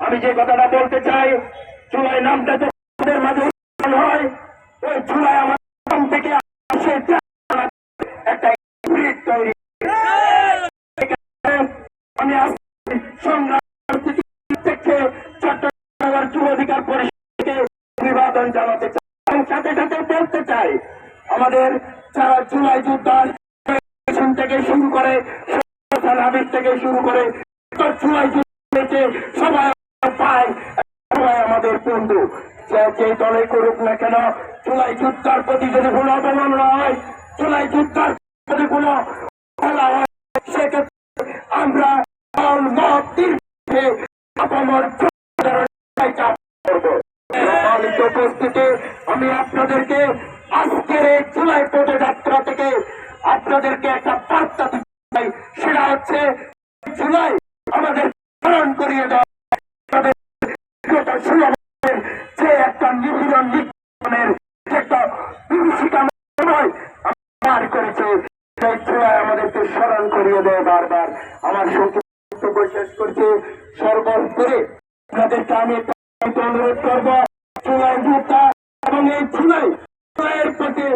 আমি যে কথাটা বলতে চাই, জুলাই নামটা তো আমাদের মাঝে হয়, ওই জুলাই আমার থেকে একটা তৈরি। আমি সংগ্রাম থেকে চট্টগ্রাম যুব অধিকার পরিষদকে অভিবাদন জানাতে চাই এবং সাথে সাথে বলতে চাই, আমাদের যারা জুলাই যোদ্ধার থেকে শুরু করে হাবিব থেকে শুরু করে জুলাই যুদ্ধে সবাই পায়, সবাই আমাদের বন্ধু। যে দলে করুক না কেন, জুলাই যুদ্ধার প্রতি যদি কোনো অবমাননা হয়, জুলাই যুদ্ধার প্রতি কোনো খেলা হয়, সেক্ষেত্রে আমরা উপস্থিতি আমি আপনাদেরকে আজকের এই জুলাই পদযাত্রা থেকে আপনাদেরকে একটা বার্তা দিতে চাই। সেটা হচ্ছে জুলাই আমাদের স্মরণ করিয়ে দেওয়া যে একটা নিপীড়ন নির্যাতনের একটা বিভীষিকা পার করেছে, সেই জুলাই আমাদেরকে স্মরণ করিয়ে দেয় বারবার। আমার বক্তব্য শেষ করছি। সর্বোপরি আপনাদেরকে আমি অনুরোধ করবো, জুলাই যোদ্ধা এবং এই জুলাইয়ের প্রতি